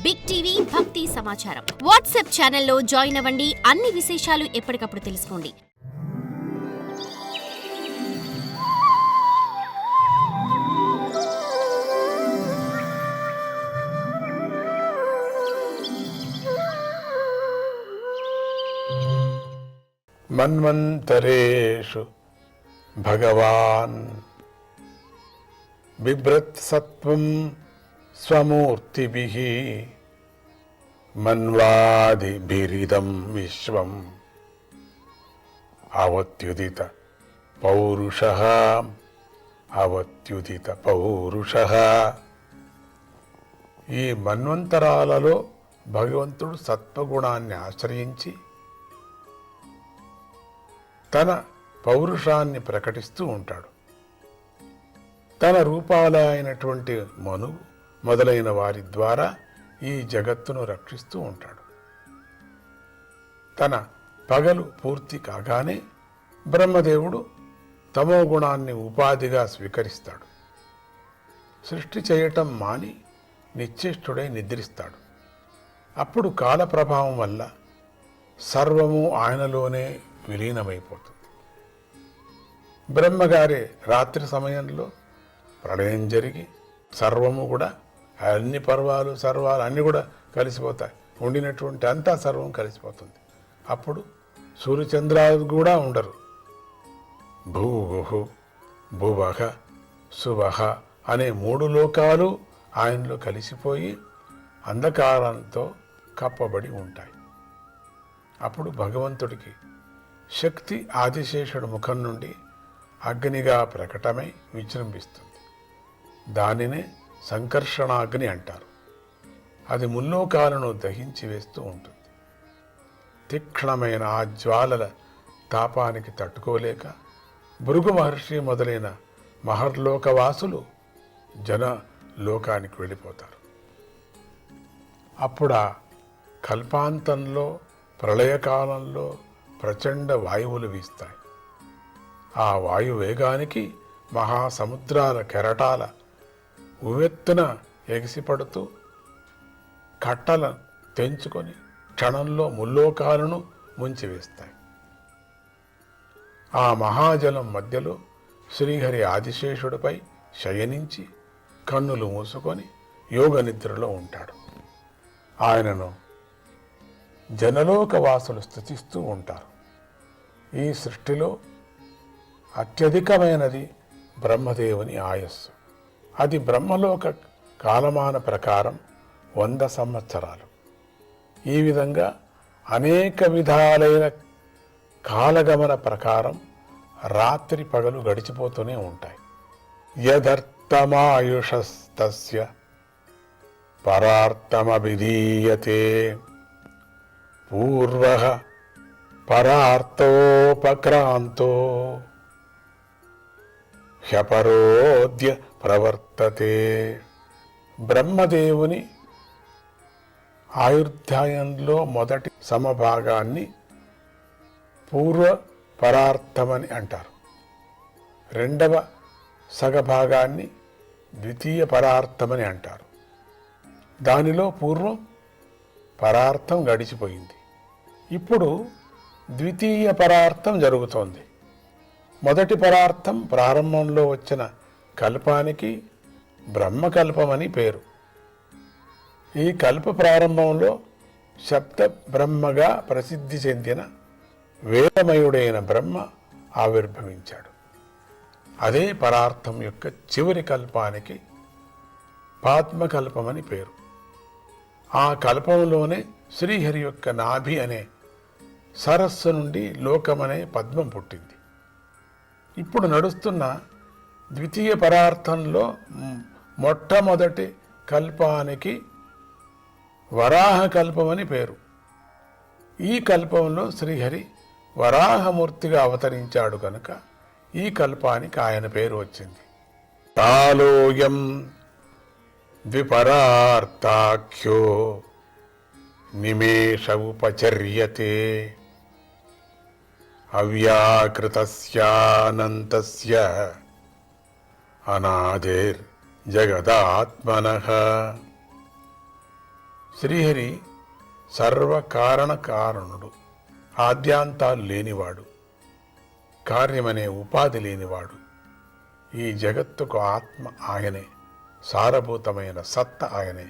Big TV భక్తి సమాచారం WhatsApp ఛానల్లో జాయిన్ అవ్వండి. అన్ని విశేషాలు ఎప్పటికప్పుడు తెలుసుకోండి. మన్వంతరేషు భగవాన్ బిభ్రత్ సత్వం స్వమూర్తిభిః మన్వాదిభిరిదం విశ్వం అవత్యుదిత పౌరుషః అవత్యుదిత పౌరుషః. ఈ మన్వంతరాలలో భగవంతుడు సత్వగుణాన్ని ఆశ్రయించి తన పౌరుషాన్ని ప్రకటిస్తూ ఉంటాడు. తన రూపాల అయినటువంటి మను మొదలైన వారి ద్వారా ఈ జగత్తును రక్షిస్తూ ఉంటాడు. తన పగలు పూర్తి కాగానే బ్రహ్మదేవుడు తమో గుణాన్ని ఉపాధిగా స్వీకరిస్తాడు. సృష్టి చేయటం మాని నిశ్చేష్టుడై నిద్రిస్తాడు. అప్పుడు కాల ప్రభావం వల్ల సర్వము ఆయనలోనే విలీనమైపోతుంది. బ్రహ్మగారి రాత్రి సమయంలో ప్రళయం జరిగి సర్వము కూడా అన్ని పర్వాలు సర్వాలు అన్నీ కూడా కలిసిపోతాయి. ఉండినటువంటి అంతా సర్వం కలిసిపోతుంది. అప్పుడు సూర్యచంద్రాలు కూడా ఉండరు. భూహు భువహ శుభహ అనే మూడు లోకాలు ఆయనలో కలిసిపోయి అంధకారంతో కప్పబడి ఉంటాయి. అప్పుడు భగవంతుడికి శక్తి ఆదిశేషుడు ముఖం నుండి అగ్నిగా ప్రకటమై విజృంభిస్తుంది. దానినే సంకర్షణాగ్ని అంటారు. అది ముల్లోకాలను దహించి వేస్తూ ఉంటుంది. తీక్ష్ణమైన ఆ జ్వాలల తాపానికి తట్టుకోలేక భృగు మహర్షి మొదలైన మహర్లోకవాసులు జన లోకానికి వెళ్ళిపోతారు. అప్పుడు ఆ కల్పాంతంలో ప్రళయకాలంలో ప్రచండ వాయువులు వీస్తాయి. ఆ వాయువేగానికి మహాసముద్రాల కెరటాల ఉవ్వెత్తున ఎగిసిపడుతూ కట్టలను తెంచుకొని క్షణంలో ముల్లోకాలను ముంచివేస్తాయి. ఆ మహాజలం మధ్యలో శ్రీహరి ఆదిశేషుడిపై శయనించి కన్నులు మూసుకొని యోగ నిద్రలో ఉంటాడు. ఆయనను జనలోకవాసులు స్తుతిస్తూ ఉంటారు. ఈ సృష్టిలో అత్యధికమైనది బ్రహ్మదేవుని ఆయస్సు. అది బ్రహ్మలోక కాలమాన ప్రకారం 100 సంవత్సరాలు. ఈ విధంగా అనేక విధాలైన కాలగమన ప్రకారం రాత్రి పగలు గడిచిపోతూనే ఉంటాయి. యదర్థమాయుషస్తస్య పరార్థమభిధీయతే పూర్వః పరార్థోపక్రాంతో హ్యపరోద్య ప్రవర్తతే. బ్రహ్మదేవుని ఆయుర్దాయంలో మొదటి సమభాగాన్ని పూర్వ పరార్థమని అంటారు. రెండవ సగభాగాన్ని ద్వితీయ పరార్థమని అంటారు. దానిలో పూర్వం పరార్థం గడిచిపోయింది. ఇప్పుడు ద్వితీయ పరార్థం జరుగుతోంది. మొదటి పరార్థం ప్రారంభంలో వచ్చిన కల్పానికి బ్రహ్మకల్పమని పేరు. ఈ కల్ప ప్రారంభంలో శబ్ద బ్రహ్మగా ప్రసిద్ధి చెందిన వేదమయుడైన బ్రహ్మ ఆవిర్భవించాడు. అదే పరార్థం యొక్క చివరి కల్పానికి పాత్మకల్పమని పేరు. ఆ కల్పంలోనే శ్రీహరి యొక్క నాభి అనే సరస్సు నుండి లోకమనే పద్మం పుట్టింది. ఇప్పుడు నడుస్తున్న ద్వితీయ పరార్థంలో మొట్టమొదటి కల్పానికి వరాహ కల్పమని పేరు. ఈ కల్పంలో శ్రీహరి వరాహమూర్తిగా అవతరించాడు కనుక ఈ కల్పానికి ఆయన పేరు వచ్చింది. కాలోయం ద్విపరార్థాఖ్యో నిమేష ఉపచర్యతే అవ్యాకృతస్యానంతస్య అనాదిర్ జగదాత్మనః. శ్రీహరి సర్వకారణ కారణుడు, ఆద్యాంతాలు లేనివాడు, కార్యమనే ఉపాధి లేనివాడు. ఈ జగత్తుకు ఆత్మ ఆయనే, సారభూతమైన సత్త ఆయనే.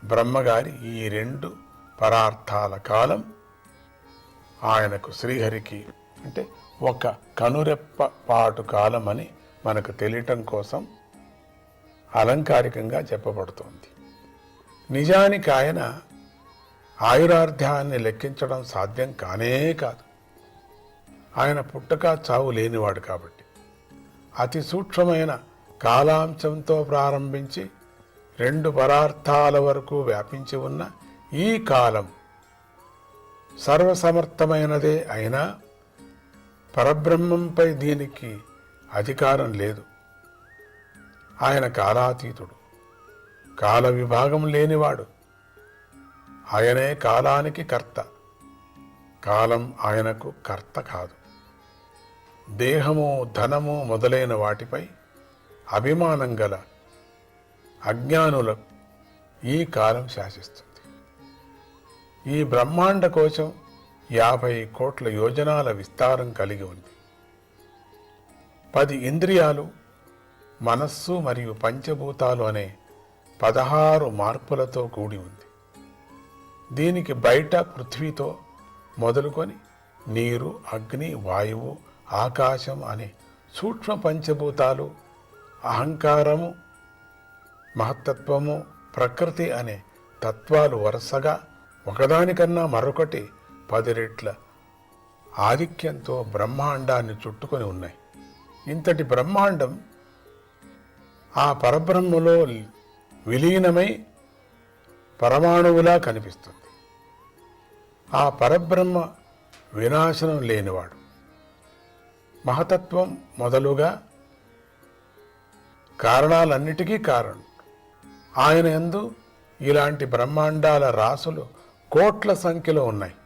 బ్రహ్మగారి ఈ రెండు పరార్థాల కాలం ఆయనకు, శ్రీహరికి అంటే ఒక కనురెప్ప పాటు కాలం అని మనకు తెలియటం కోసం అలంకారికంగా చెప్పబడుతోంది. నిజానికి ఆయన ఆయురార్ధ్యాన్ని లెక్కించడం సాధ్యం కానే కాదు. ఆయన పుట్టక చావు లేనివాడు కాబట్టి అతి సూక్ష్మమైన కాలాంశంతో ప్రారంభించి రెండు పరార్థాల వరకు వ్యాపించి ఉన్న ఈ కాలం సర్వసమర్థమైనదే అయినా పరబ్రహ్మంపై దీనికి అధికారం లేదు. ఆయన కాలాతీతుడు, కాల విభాగం లేనివాడు. ఆయనే కాలానికి కర్త, కాలం ఆయనకు కర్త కాదు. దేహము, ధనము మొదలైన వాటిపై అభిమానం గల అజ్ఞానులకు ఈ కాలం శాసిస్తుంది. ఈ బ్రహ్మాండ కోశం 50 కోట్ల యోజనాల విస్తారం కలిగి ఉంది. 10 ఇంద్రియాలు, మనస్సు మరియు పంచభూతాలు అనే 16 మార్పులతో కూడి ఉంది. దీనికి బయట పృథ్వీతో మొదలుకొని నీరు, అగ్ని, వాయువు, ఆకాశం అనే సూక్ష్మ పంచభూతాలు, అహంకారము, మహత్తత్వము, ప్రకృతి అనే తత్వాలు వరుసగా ఒకదానికన్నా మరొకటి 10 రెట్ల ఆధిక్యంతో బ్రహ్మాండాన్ని చుట్టుకొని ఉన్నాయి. ఇంతటి బ్రహ్మాండం ఆ పరబ్రహ్మలో విలీనమై పరమాణువులా కనిపిస్తుంది. ఆ పరబ్రహ్మ వినాశనం లేనివాడు. మహతత్వం మొదలుగా కారణాలన్నిటికీ కారణం. ఆయన యందు ఇలాంటి బ్రహ్మాండాల రాసులు కోట్ల సంఖ్యలో ఉన్నాయి.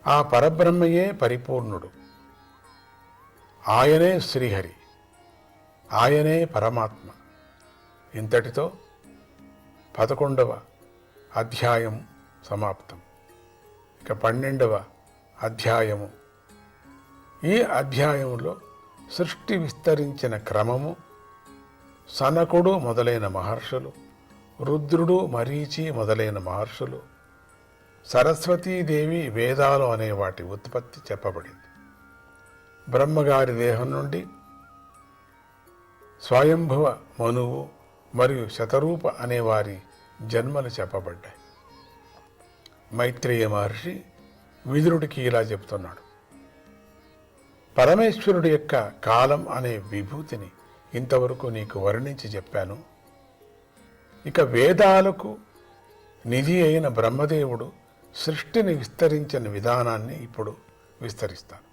ఆ పరబ్రహ్మయే పరిపూర్ణుడు. ఆయనే శ్రీహరి, ఆయనే పరమాత్మ. ఇంతటితో 11వ అధ్యాయం సమాప్తం. ఇక 12వ అధ్యాయము. ఈ అధ్యాయంలో సృష్టి విస్తరించిన క్రమము, సనకుడు మొదలైన మహర్షులు, రుద్రుడు, మరీచి మొదలైన మహర్షులు, సరస్వతీదేవి, వేదాలు అనే వాటి ఉత్పత్తి చెప్పబడింది. బ్రహ్మగారి దేహం నుండి స్వయంభువ మనువు మరియు శతరూప అనేవారి జన్మలు చెప్పబడ్డాయి. మైత్రేయ మహర్షి విదురుడికి ఇలా చెప్తున్నాడు: పరమేశ్వరుడి యొక్క కాలం అనే విభూతిని ఇంతవరకు నీకు వర్ణించి చెప్పాను. ఇక వేదాలకు నిధి అయిన బ్రహ్మదేవుడు సృష్టిని విస్తరించిన విధానాన్ని ఇప్పుడు విస్తరిస్తాను.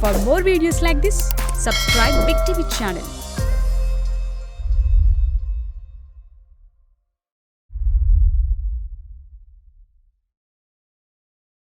For more videos like this, subscribe Big TV channel.